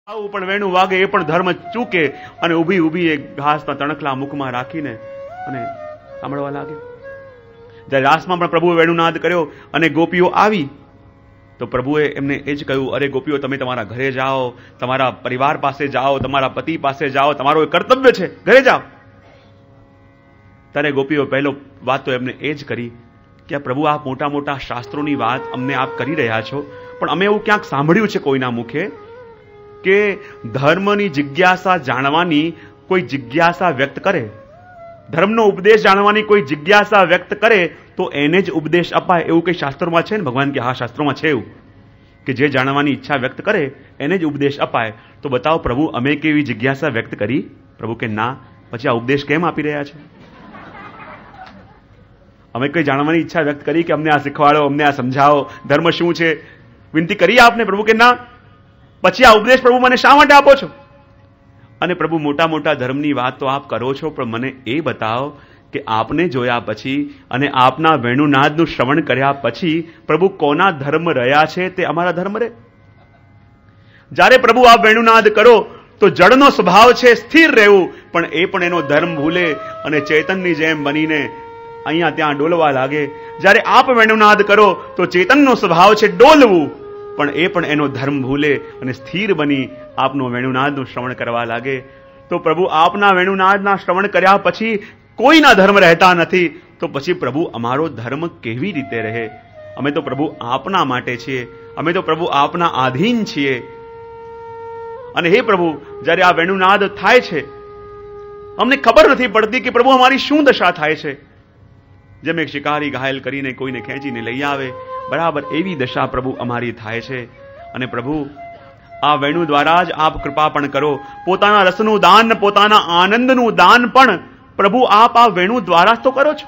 આવું પણ વેણું વાગે એ પણ ધર્મ ચૂકે અને ઊભી ઊભી એ ઘાસના તણખલા મુખમાં રાખીને અને સાંભળવા લાગે. જ્યારે રાસમાં પણ પ્રભુએ વેણુનાદ કર્યો અને ગોપીઓ આવી તો પ્રભુએ એમને એ જ કહ્યું, અરે ગોપીઓ, તમે તમારા ઘરે જાઓ, તમારા પરિવાર પાસે જાઓ, તમારા પતિ પાસે જાઓ, તમારો કર્તવ્ય છે, ઘરે જાઓ. ત્યારે ગોપીઓ પહેલો વાત તો એમને એ જ કરી કે પ્રભુ, આપ મોટા મોટા શાસ્ત્રોની વાત અમને આપ કરી રહ્યા છો, પણ અમે એવું ક્યાંક સાંભળ્યું છે કોઈના મુખે કે ધર્મની જિજ્ઞાસા જાણવાની કોઈ જિજ્ઞાસા વ્યક્ત કરે, ધર્મનો ઉપદેશ જાણવાની કોઈ જિજ્ઞાસા વ્યક્ત કરે તો એને જ ઉપદેશ અપાય, એવું કઈ શાસ્ત્રોમાં છે ને? ભગવાન કે હા, શાસ્ત્રોમાં છે એવું કે જે જાણવાની ઈચ્છા વ્યક્ત કરે એને જ ઉપદેશ અપાય. તો બતાવો પ્રભુ, અમે કેવી જિજ્ઞાસા વ્યક્ત કરી? પ્રભુ કે ના, પછી આ ઉપદેશ કેમ આપી રહ્યા છે? અમે કઈ જાણવાની ઈચ્છા વ્યક્ત કરી કે અમને આ શીખવાડો, અમને આ સમજાવો, ધર્મ શું છે, વિનંતી કરી આપને? પ્રભુ કે ના, પછી આ ઉપદેશ પ્રભુ મને શા માટે આપો છો? અને પ્રભુ, મોટા મોટા ધર્મની વાત તો આપ કરો છો, પણ મને એ બતાવો કે આપને જોયા પછી અને આપના વેણુનાદનું શ્રવણ કર્યા પછી પ્રભુ કોના ધર્મ રહ્યા છે તે અમારા ધર્મ રહે. જ્યારે પ્રભુ આપ વેણુનાદ કરો તો જળનો સ્વભાવ છે સ્થિર રહેવું, પણ એ પણ એનો ધર્મ ભૂલે અને ચેતનની જેમ બનીને અહીંયા ત્યાં ડોલવા લાગે. જ્યારે આપ વેણુનાદ કરો તો ચેતનનો સ્વભાવ છે ડોલવું, પણ એ પણ એનો ધર્મ ભૂલે અને સ્થિર બની આપનો વેણુનાદનું શ્રવણ કરવા લાગે. તો પ્રભુ, આપના વેણુનાદના શ્રવણ કર્યા પછી કોઈના ધર્મ રહેતા નથી, તો પછી પ્રભુ અમારો ધર્મ કેવી રીતે રહે? અમે તો પ્રભુ આપના માટે છીએ, અમે તો પ્રભુ આપના આધીન છીએ. અને હે પ્રભુ, જ્યારે આ વેણુનાદ થાય છે અમને ખબર નથી પડતી કે પ્રભુ અમારી શું દશા થાય છે. જેમ એક શિકારી ઘાયલ કરીને કોઈને ખેંચીને લઈ આવે, બરાબર એવી દશા પ્રભુ અમારી થાય છે. અને પ્રભુ, આ વેણુ દ્વારા જ આપ કૃપા પણ કરો. પોતાના રસનું દાન, પોતાના આનંદનું દાન પણ પ્રભુ આપ આ વેણુ દ્વારા જ તો કરો છો.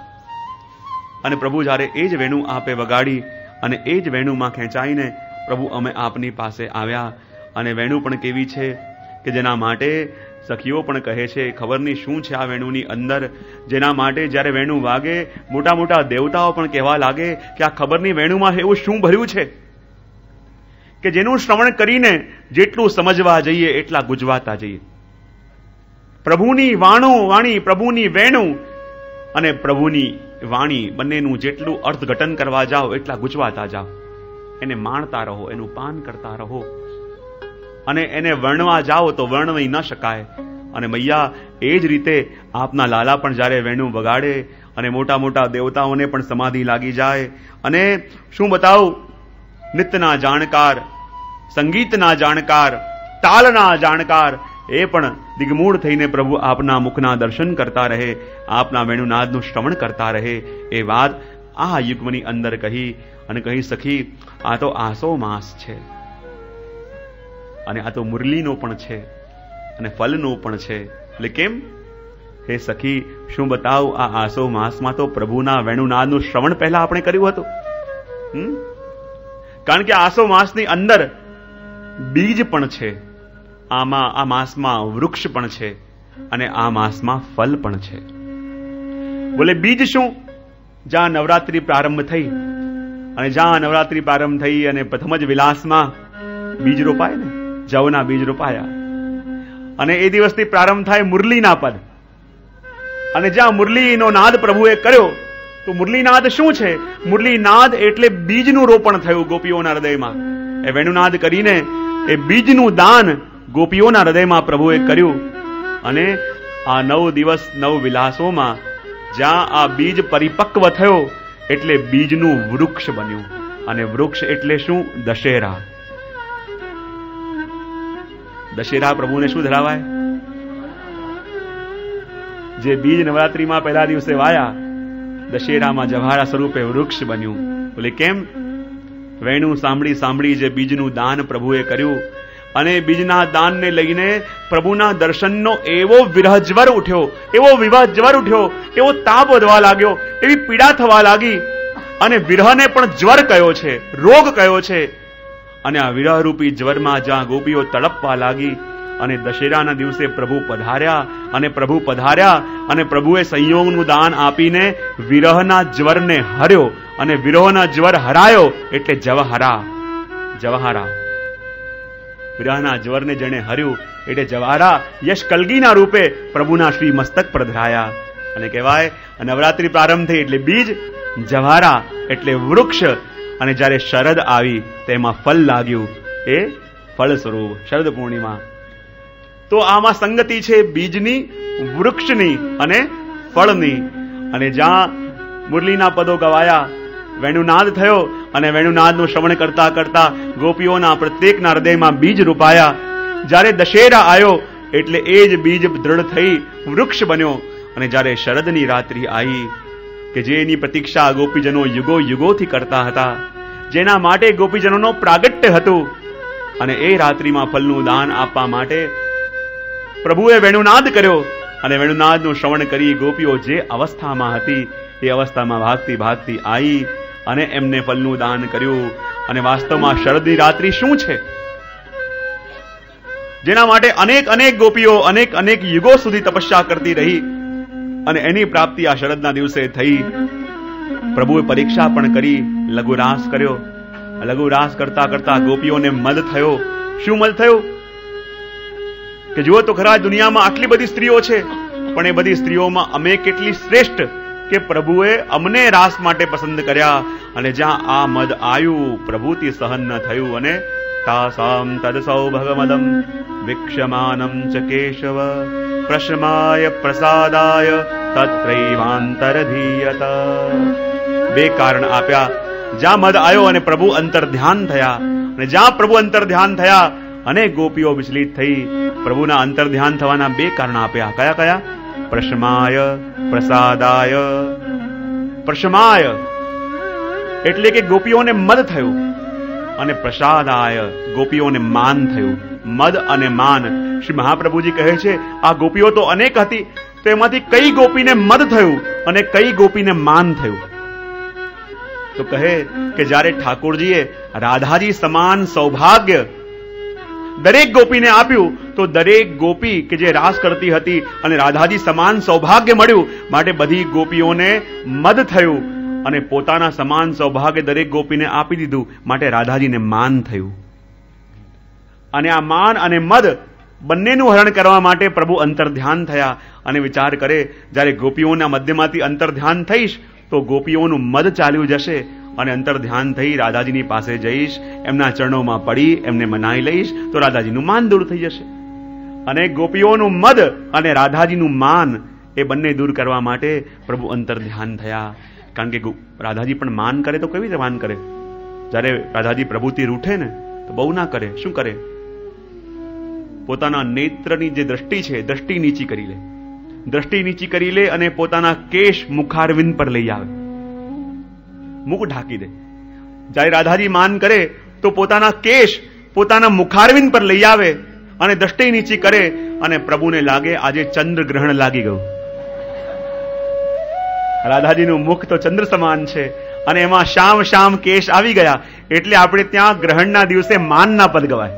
અને પ્રભુ, જ્યારે એ જ વેણુ આપે વગાડી અને એ જ વેણુમાં ખેંચાઈને પ્રભુ અમે આપની પાસે આવ્યા. અને વેણુ પણ કેવી છે કે જેના માટે સખીઓ પણ કહે છે ખબર નહીં શું છે આ વેણુની અંદર, જેના માટે જ્યારે વેણુ વાગે મોટા મોટા દેવતાઓ પણ કહેવા લાગે કે આ ખબર નહીં વેણુમાં એવું શું ભર્યું છે કે જેનું શ્રવણ કરીને જેટલું સમજવા જઈએ એટલા ગુંજવાતા જઈએ. પ્રભુની વાણી, પ્રભુની વેણુ અને પ્રભુની વાણી બંનેનું જેટલું અર્થઘટન કરવા જાઓ એટલા ગુંજવાતા જાઓ. એને માણતા રહો, એનું પાન કરતા રહો અને એને વર્ણવા જાઓ તો વર્ણવી ન શકાય. અને મૈયા, એ જ રીતે આપના લાલા પણ જ્યારે વેણુ વગાડે અને મોટા મોટા દેવતાઓને પણ સમાધિ લાગી જાય. અને શું બતાવું, નિત્યના જાણકાર, સંગીતના જાણકાર, તાલના જાણકાર એ પણ દિગ્મૂઢ થઈને પ્રભુ આપના મુખના દર્શન કરતા રહે, આપના વેણુનાદનું શ્રવણ કરતા રહે. એ વાત આ યુગ્મની અંદર કહી અને કહી, સખી, આ તો આસો માસ છે અને આ તો મુરલીનો પણ છે અને ફલનો પણ છે. એટલે કેમ? હે સખી, શું બતાવું, આ આસો માસમાં તો પ્રભુના વેણુનાદનું શ્રવણ પહેલા આપણે કર્યું હતું. કારણ કે આસો માસની અંદર બીજ પણ છે, આ માસમાં વૃક્ષ પણ છે અને આ માસમાં ફલ પણ છે. બોલે બીજ શું? જ્યાં નવરાત્રી પ્રારંભ થઈ અને જ્યાં નવરાત્રી પ્રારંભ થઈ અને પ્રથમ જ વિલાસમાં બીજ રોપાય ને, જવના બીજ રોપાયા અને એ દિવસથી પ્રારંભ થાય મુરલીના પદ. અને જ્યાં મુરલીનો નાદ પ્રભુએ કર્યો તો મુરલીનાદ શું છે? મુરલીનાદ એટલે બીજનું રોપણ થયું ગોપીઓના હૃદયમાં. એ વેણુનાદ કરીને એ બીજનું દાન ગોપીઓના હૃદયમાં પ્રભુએ કર્યું. અને આ 9 દિવસ 9 વિલાસોમાં જ્યાં આ બીજ પરિપક્વ થયો એટલે બીજનું વૃક્ષ બન્યું. અને વૃક્ષ એટલે શું? દશેરા. દશેરા પ્રભુને શું ધરાવાય? જે બીજ નવરાત્રીમાં પહેલા દિવસે વાયા, દશેરામાં જવાહરા સ્વરૂપે વૃક્ષ બન્યું. બોલે કેમ? વેણુ સાંભળી સાંભળી જે બીજનું દાન પ્રભુએ કર્યું અને બીજના દાનને લઈને પ્રભુના દર્શનનો એવો વિરહ જ્વર ઉઠ્યો, એવો વિવાહ જ્વર ઉઠ્યો, એવો તાપ વધવા લાગ્યો, એવી પીડા થવા લાગી. અને વિરહને પણ જ્વર કયો છે, રોગ કયો છે. અને આ વિરહરૂપી જ્વરમાં જ્યાં ગોપીઓ તડપવા લાગી અને દશેરાના દિવસે પ્રભુ પધાર્યા અને પ્રભુ પધાર્યા અને પ્રભુએ સંયોગનું દાન આપીને વિરહના જ્વરને હર્યો. અને વિરહના જ્વર હરાયો એટલે જવાહરા. વિરહના જ્વરને જેણે હર્યું એટલે જવારા યશ કલગીના રૂપે પ્રભુના શ્રી મસ્તક પર ધરાયા. અને કહેવાય નવરાત્રી પ્રારંભ થઈ એટલે બીજ, જવારા એટલે વૃક્ષ, અને જ્યારે શરદ આવી તેમાં ફળ લાગ્યું એ ફળ સ્વરૂપ શરદ પૂર્ણિમા. તો આમાં સંગતિ છે બીજની, વૃક્ષની અને ફળની. અને જ્યાં મુરલીના પદો ગવાયા, વેણુનાદ થયો અને વેણુનાદનું શ્રવણ કરતા કરતા ગોપીઓના પ્રત્યેકના હૃદયમાં બીજ રૂપાયા. જ્યારે દશેરા આવ્યો એટલે એ જ બીજ દ્રઢ થઈ વૃક્ષ બન્યો. અને જ્યારે શરદની રાત્રિ આવી કે જેની પ્રતીક્ષા ગોપીજનો યુગો યુગોથી કરતા હતા, જેના માટે ગોપીજનોનો પ્રાગટ્ય હતું, અને એ રાત્રિમાં ફલનું દાન આપવા માટે પ્રભુએ વેણુનાદ કર્યો. અને વેણુનાદનું શ્રવણ કરી ગોપીઓ જે અવસ્થામાં હતી એ અવસ્થામાં ભાગતી ભાગતી આવી અને એમને ફલનું દાન કર્યું. અને વાસ્તવમાં શરદની રાત્રિ શું છે, જેના માટે અનેક અનેક ગોપીઓ અનેક અનેક યુગો સુધી તપસ્યા કરતી રહી, અને એની પ્રાપ્તિ આ શરદના દિવસે થઈ. પ્રભુએ પરીક્ષા પણ કરી, લઘુરાસ કર્યો. લઘુરાસ કરતા કરતા ગોપીઓને મદ થયો. શું મદ થયો? કે જુઓ તો ખરા, દુનિયામાં આટલી બધી સ્ત્રીઓ છે, પણ એ બધી સ્ત્રીઓમાં અમે કેટલી શ્રેષ્ઠ કે પ્રભુએ અમને રાસ માટે પસંદ કર્યા. અને જ્યાં આ મદ આવ્યું પ્રભુથી સહન ન થયું, અને તાસામ તદ સૌભગમદમ વિક્ષમાનમ ચ કેશવ પ્રશમાય પ્રસાદાય તત્રૈવાંતરધીયત. બે કારણ આપ્યા. જ્યાં મદ આવ્યો અને પ્રભુ અંતર ધ્યાન થયા, અને જ્યાં પ્રભુ અંતર ધ્યાન થયા અને ગોપીઓ વિચલિત થઈ, પ્રભુના અંતર ધ્યાન થવાના બે કારણ આપ્યા. કયા કયા? પ્રશમાય પ્રસાદાય. પ્રશમાય એટલે કે ગોપીઓને મદ થયું, અને પ્રસાદાય ગોપીઓને માન થયું. મદ અને માન. શ્રી મહાપ્રભુજી કહે છે આ ગોપીઓ તો અનેક હતી, તો એમાંથી કઈ ગોપીને મદ થયું અને કઈ ગોપીને માન થયું? તો કહે કે જ્યારે ઠાકોરજીએ રાધાજી સમાન સૌભાગ્ય દરેક ગોપીને આપ્યું, તો દરેક ગોપી કે જે રાસ કરતી હતી અને રાધાજી સમાન સૌભાગ્ય મળ્યું, માટે બધી ગોપીઓને મદ થયું, અને પોતાના સમાન સૌભાગ્ય દરેક ગોપીને આપી દીધું, માટે રાધાજીને માન થયું. અને આ માન અને મદ બંનેનું હરણ કરવા માટે પ્રભુ અંતર ધ્યાન થયા, અને વિચાર કરે જ્યારે ગોપીઓના મધ્યમાંથી અંતર ધ્યાન થઈશ તો ગોપીઓનું મદ ચાલ્યું જશે, અને અંતર ધ્યાન થઈ રાધાજીની પાસે જઈશ, એમના ચરણોમાં પડી એમને મનાઈ લઈશ, તો રાધાજીનું માન દૂર થઈ જશે. અને ગોપીઓનું મદ અને રાધાજીનું માન એ બંને દૂર કરવા માટે પ્રભુ અંતર ધ્યાન થયા. કારણ કે રાધાજી પણ માન કરે તો કેવી રીતે માન કરે? જ્યારે રાધાજી પ્રભુથી રૂઠે ને તો બહુ ના કરે. શું કરે? પોતાના નેત્રની જે દ્રષ્ટિ છે, દ્રષ્ટિ નીચી કરી લે. દ્રષ્ટિ નીચી કરી લે અને પોતાના કેશ મુખારવિંદ પર લઈ આવે, મુખ ઢાંકી દે. જ્યારે રાધાજી માન કરે તો પોતાના કેશ પોતાના મુખારવિંદ પર લઈ આવે અને દ્રષ્ટિ નીચી કરે, અને પ્રભુને લાગે આજે ચંદ્ર ગ્રહણ લાગી ગયું. રાધાજીનું મુખ તો ચંદ્ર સમાન છે, અને એમાં શામ શામ કેશ આવી ગયા, એટલે આપણે ત્યાં ગ્રહણના દિવસે માનના પદ ગવાય.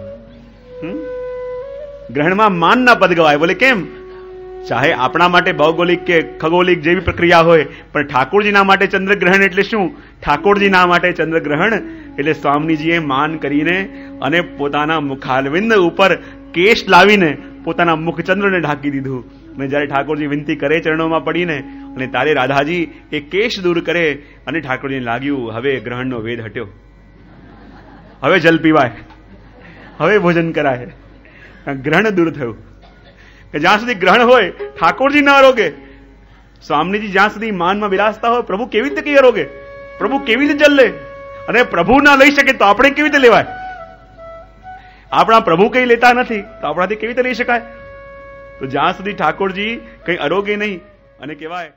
ગ્રહણમાં માનના પદ ગવાય. બોલે કેમ? ચાહે આપણા માટે ભૌગોલિક કે ખગોલિક જેવી પ્રક્રિયા હોય, પણ ઠાકોરજીના માટે ચંદ્રગ્રહણ એટલે શું? ઠાકોરજીના માટે ચંદ્રગ્રહણ એટલે સ્વામીજીએ માન કરીને અને પોતાના મુખારવિંદ ઉપર કેશ લાવીને પોતાના મુખચંદ્રને ઢાંકી દીધું. અને જ્યારે ઠાકોરજી વિનંતી કરે ચરણોમાં પડીને, અને તારે રાધાજી એ કેશ દૂર કરે, અને ઠાકોરજીને લાગ્યું હવે ગ્રહણનો વેદ હટ્યો, હવે જલ પીવાય, હવે ભોજન કરાય. ગ્રહણ દૂર થયું. કે જ્યાં સુધી ગ્રહણ હોય ઠાકોરજી ના આરોગે, સ્વામીજી જ્યાં સુધી માનમાં બિરાજતા હોય, પ્રભુ કેવી રીતે કઈ આરોગે? પ્રભુ કેવી રીતે જલ લે? અને પ્રભુ ના લઈ શકે તો આપણે કેવી રીતે લેવાય? આપણા પ્રભુ કઈ લેતા નથી તો આપણાથી કેવી રીતે લઈ શકાય? તો જ્યાં સુધી ઠાકોરજી કઈ આરોગે નહીં, અને કહેવાય